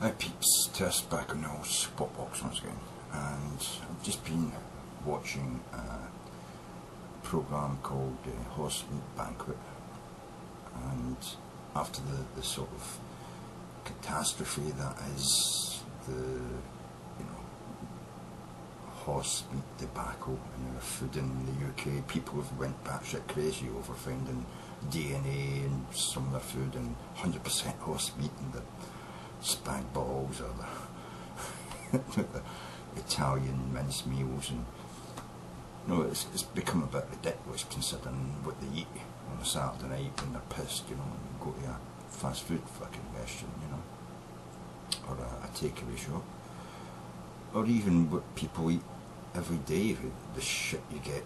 Hi peeps, Tersse back on the old spot box once again, and I've just been watching a programme called Horsemeat Banquet, and after the sort of catastrophe that is the horsemeat debacle in our food in the UK, people have went batshit crazy over finding DNA in some of their food and 100% horsemeat in the spag balls or the Italian mince meals, and it's become a bit ridiculous considering what they eat on a Saturday night when they're pissed, and go to a fast food fucking restaurant, or a takeaway shop, or even what people eat every day, the shit you get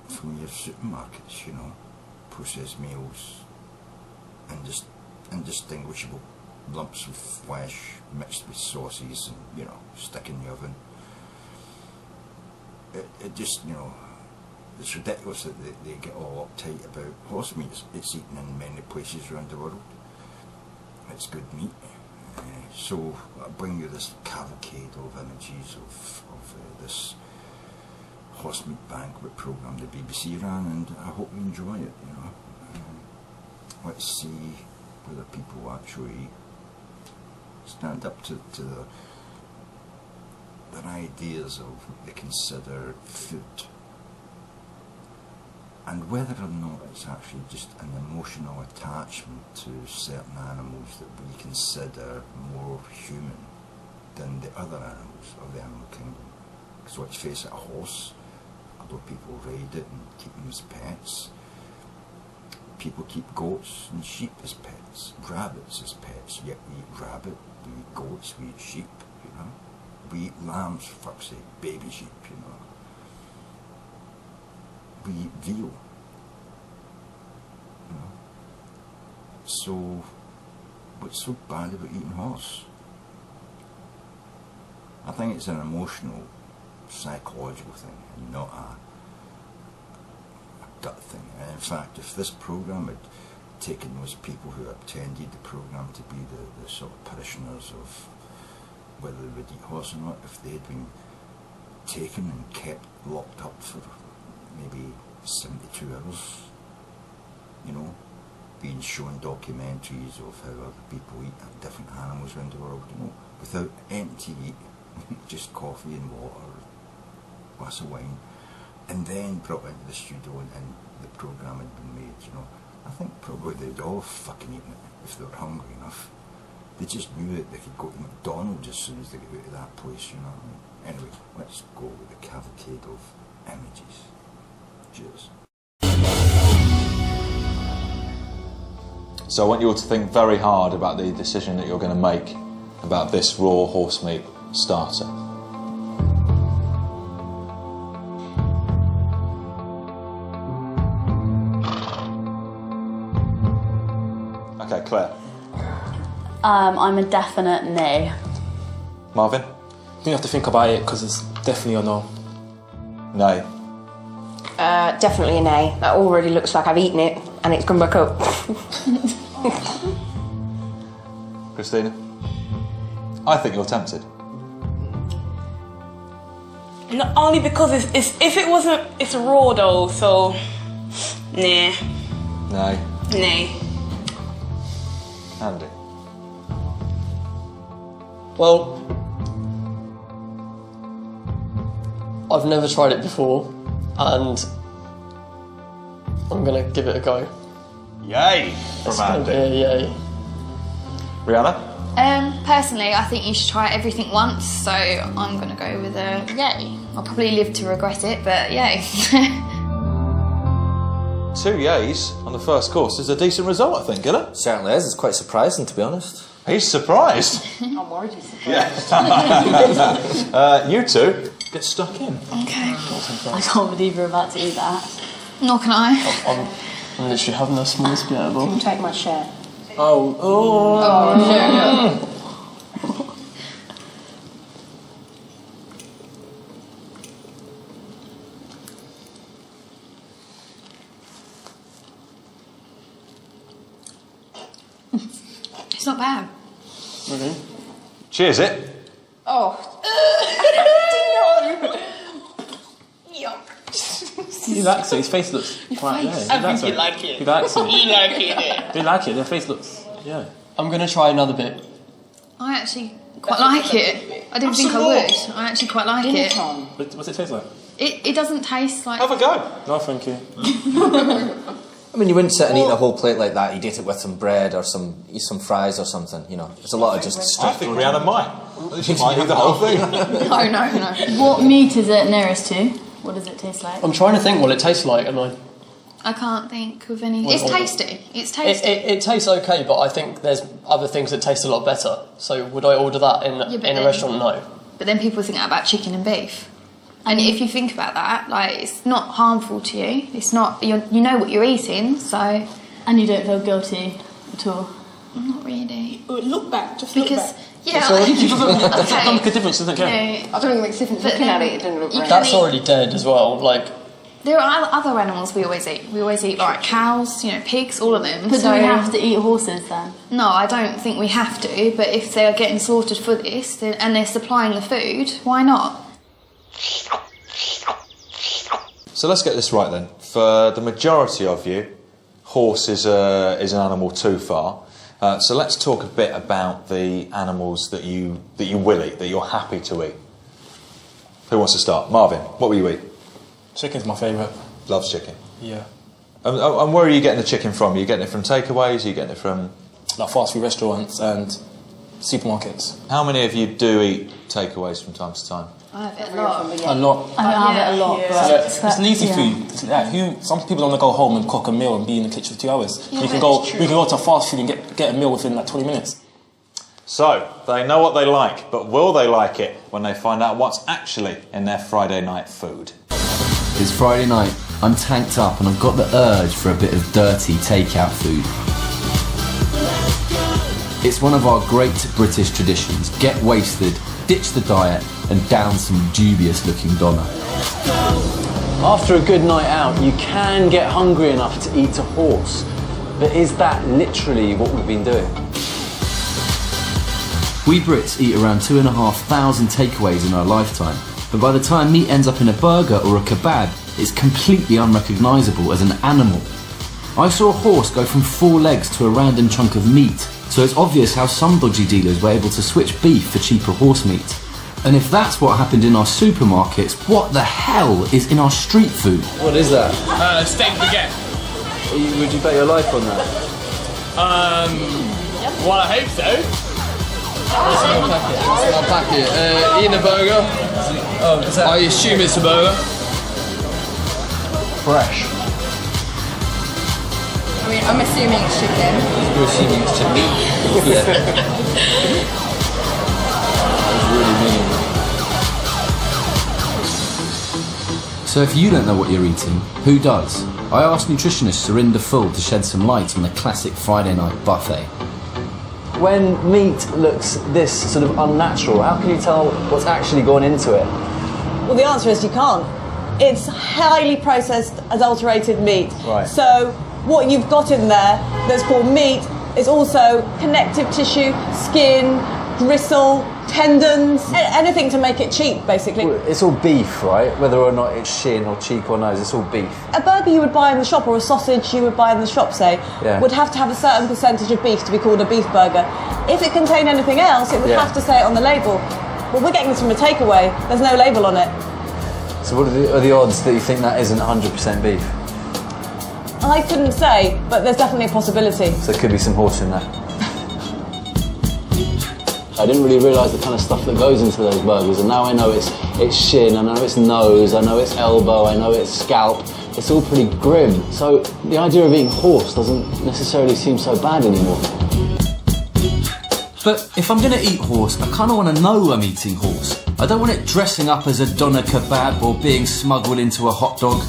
from your supermarkets, processed meals, and just indistinguishable lumps of flesh mixed with sauces and stick in the oven. It just it's ridiculous that they get all uptight about horse meat. It's eaten in many places around the world. It's good meat. So I bring you this cavalcade of images of this Horsemeat Banquet programme the BBC ran, and I hope you enjoy it. Let's see whether people actually stand up to their ideas of what they consider food, and whether or not it's actually just an emotional attachment to certain animals that we consider more human than the other animals of the animal kingdom. Because let's face it, a horse, although people ride it and keep them as pets, people keep goats and sheep as pets, rabbits as pets, yet we eat rabbit, we eat goats, we eat sheep, we eat lambs, for fuck's sake, baby sheep, we eat veal, so what's so bad about eating horse? I think it's an emotional, psychological thing, and not a gut thing. And in fact, if this programme had taken those people who attended the programme to be the sort of parishioners of whether they would eat horse or not, if they had been taken and kept locked up for maybe 72 hours, being shown documentaries of how other people eat different animals around the world, without anything to eat, just coffee and water, a glass of wine, and then brought into the studio and the programme had been made, I think probably they'd all fucking eaten it if they were hungry enough. They just knew that they could go to McDonald's as soon as they get out of that place, what I mean? Anyway, let's go with the cavalcade of images. Cheers. So I want you all to think very hard about the decision that you're going to make about this raw horse meat starter. Okay, Claire. I'm a definite no. Marvin? You have to think about it because it's definitely a no. No. Definitely a nay. That already looks like I've eaten it and it's come back up. Christina? I think you're tempted. Not only because it's raw though, so nah. No. Nay. Andy? Well, I've never tried it before and I'm going to give it a go. Yay! From Andy. Yeah, yay. Rihanna? Personally, I think you should try everything once, so I'm going to go with a yay. I'll probably live to regret it, but yay. 2 yays on the first course is a decent result, I think, isn't it? Certainly is. It's quite surprising, to be honest. He's surprised. I'm worried he's surprised. Yeah. You two get stuck in. Okay. I can't believe you're about to eat that. Nor can I. I'm literally having the smallest bit ever. Can you take my share? Oh. No. It's not bad. Really? Cheers it. Oh. He likes it. His face looks quite. Yeah, I think you like it. He likes it. You like it. They like it. Their face looks. Yeah. I'm gonna try another bit. I actually quite like it. I didn't think I would. I actually quite like it. What's it taste like? It doesn't taste like... Have a go. No, thank you. I mean, you wouldn't sit and eat a whole plate like that. You'd eat it with some bread or some fries or something, you know. There's a lot of just I straight... think Rihanna might. She might eat the whole thing. No. What meat is it nearest to? What does it taste like? I'm trying to think what it tastes like, and I can't think of any... It's tasty. It's tasty. it tastes okay, but I think there's other things that taste a lot better. So would I order that in a restaurant? No. But then people think about chicken and beef. And if you think about that, like, it's not harmful to you. It's not... You know what you're eating, so... And you don't feel guilty at all? Not really. Look back. Just Because... look back. Yeah, Doesn't make a difference, doesn't it? I don't think it makes a difference looking at it. It doesn't look right. That's already dead as well. Like... There are other animals we always eat. We always eat, like, cows, you know, pigs, all of them. But do we have to eat horses then? No, I don't think we have to, but if they're getting slaughtered for this then, and they're supplying the food, why not? So let's get this right then. For the majority of you, horse is an animal too far. So let's talk a bit about the animals that you will eat, that you're happy to eat. Who wants to start? Marvin, what will you eat? Chicken's my favourite. Loves chicken. Yeah. And where are you getting the chicken from? Are you getting it from takeaways? Are you getting it from... Like fast food restaurants and supermarkets. How many of you do eat takeaways from time to time? I have it a lot. A lot. I don't have it a lot, but... It's lazy food. It's like some people want to go home and cook a meal and be in the kitchen for 2 hours. Yeah, we can go to fast food and get a meal within like 20 minutes. So, they know what they like, but will they like it when they find out what's actually in their Friday night food? It's Friday night, I'm tanked up and I've got the urge for a bit of dirty takeout food. It's one of our great British traditions. Get wasted, ditch the diet and down some dubious looking doner. After a good night out, you can get hungry enough to eat a horse. But is that literally what we've been doing? We Brits eat around 2,500 takeaways in our lifetime, but by the time meat ends up in a burger or a kebab, it's completely unrecognisable as an animal. I saw a horse go from 4 legs to a random chunk of meat, so it's obvious how some dodgy dealers were able to switch beef for cheaper horse meat. And if that's what happened in our supermarkets, what the hell is in our street food? What is that? Steak baguette. Would you bet your life on that? Well, I hope so. What's in our packet? Eating a burger. I assume it's a burger. Fresh. I mean, I'm assuming it's chicken. You're assuming it's chicken? Yeah. That's really mean. So if you don't know what you're eating, who does? I asked nutritionist Surinder Full to shed some light on the classic Friday night buffet. When meat looks this sort of unnatural, how can you tell what's actually gone into it? Well, the answer is you can't. It's highly processed, adulterated meat. Right. So what you've got in there that's called meat is also connective tissue, skin, gristle, tendons, anything to make it cheap, basically. It's all beef, right? Whether or not it's shin or cheek or nose, it's all beef. A burger you would buy in the shop or a sausage you would buy in the shop, say, would have to have a certain percentage of beef to be called a beef burger. If it contained anything else, it would have to say it on the label. Well, we're getting this from a takeaway. There's no label on it. So what are the odds that you think that isn't 100% beef? I couldn't say, but there's definitely a possibility. So there could be some horse in there. I didn't really realise the kind of stuff that goes into those burgers, and now I know it's shin, I know it's nose, I know it's elbow, I know it's scalp. It's all pretty grim. So the idea of eating horse doesn't necessarily seem so bad anymore. But if I'm going to eat horse, I kind of want to know I'm eating horse. I don't want it dressing up as a doner kebab or being smuggled into a hot dog.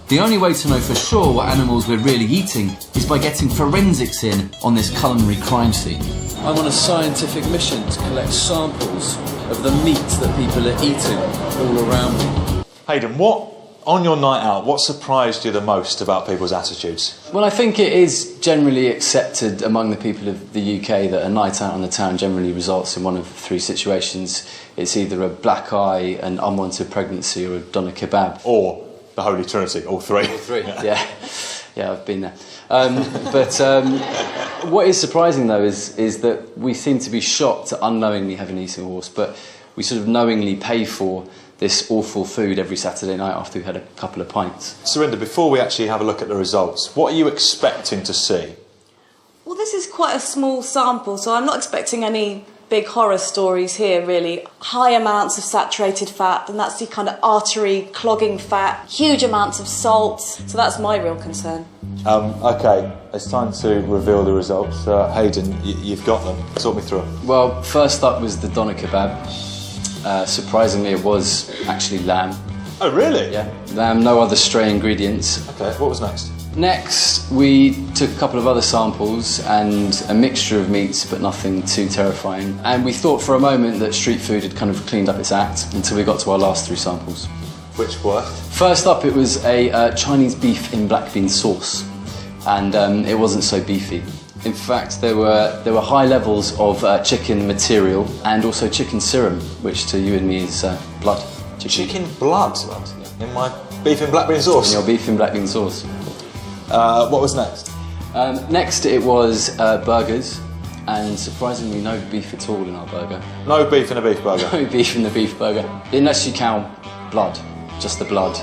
The only way to know for sure what animals we're really eating is by getting forensics in on this culinary crime scene. I'm on a scientific mission to collect samples of the meat that people are eating all around me. Hayden, what On your night out, what surprised you the most about people's attitudes? Well, I think it is generally accepted among the people of the UK that a night out on the town generally results in one of 3 situations. It's either a black eye, an unwanted pregnancy, or a doner kebab. Or the Holy Trinity, all 3. All 3, yeah. Yeah, I've been there. But what is surprising, though, is that we seem to be shocked at unknowingly having eaten a horse, but we sort of knowingly pay for this awful food every Saturday night after we've had a couple of pints. Surinder, before we actually have a look at the results, what are you expecting to see? Well, this is quite a small sample, so I'm not expecting any big horror stories here, really. High amounts of saturated fat, and that's the kind of artery clogging fat, huge amounts of salt, so that's my real concern. OK, it's time to reveal the results. Hayden, you've got them. Talk me through them. Well, first up was the doner kebab. Surprisingly, it was actually lamb. Oh, really? Yeah, lamb, no other stray ingredients. OK, what was next? Next, we took a couple of other samples and a mixture of meats, but nothing too terrifying. And we thought for a moment that street food had kind of cleaned up its act until we got to our last 3 samples. Which were? First up, it was a Chinese beef in black bean sauce, and it wasn't so beefy. In fact, there were high levels of chicken material and also chicken serum, which to you and me is blood. Chicken blood? Yeah. In my beef in black bean sauce? In your beef in black bean sauce. What was next? Next, it was burgers, and surprisingly, no beef at all in our burger. No beef in a beef burger? No beef in the beef burger, unless you count blood, just the blood.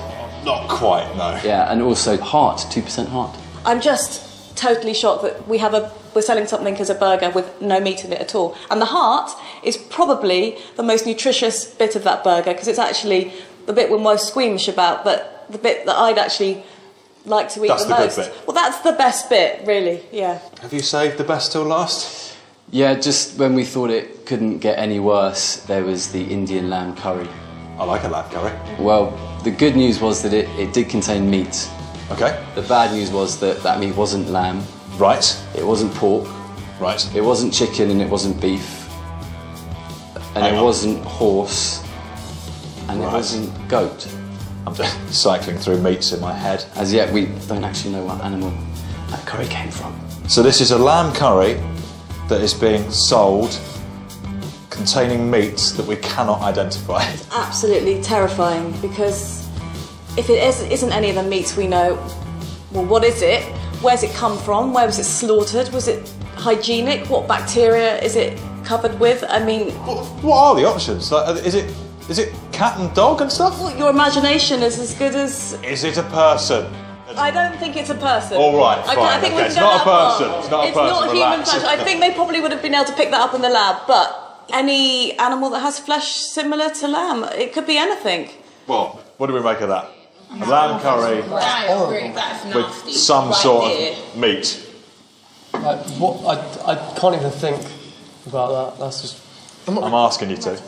Not quite, no. Yeah, and also heart, 2% heart. I'm just totally shocked that we're selling something as a burger with no meat in it at all. And the heart is probably the most nutritious bit of that burger, because it's actually the bit we're most squeamish about, but the bit that I'd actually like to eat the most. Good bit. Well, that's the best bit, really, yeah. Have you saved the best till last? Yeah, just when we thought it couldn't get any worse, there was the Indian lamb curry. I like a lamb curry. Well, the good news was that it did contain meat. Okay. The bad news was that meat wasn't lamb. Right. It wasn't pork. Right. It wasn't chicken, and it wasn't beef. And it wasn't horse. And it wasn't goat. I'm just cycling through meats in my head. As yet, we don't actually know what animal that curry came from. So this is a lamb curry that is being sold containing meats that we cannot identify. It's absolutely terrifying, because if it isn't any of the meats we know, well, what is it? Where's it come from? Where was it slaughtered? Was it hygienic? What bacteria is it covered with? I mean... What are the options? Like, is it cat and dog and stuff? Well, your imagination is as good as... Is it a person? I don't think it's a person. All right, fine. I think we can it's go not a that person. far. It's not a It's person. not human Relax. flesh. I think they probably would have been able to pick that up in the lab, but any animal that has flesh similar to lamb, it could be anything. Well, what do we make of that? A lamb curry with some sort of meat. I can't even think about that. That's just... I'm asking you to.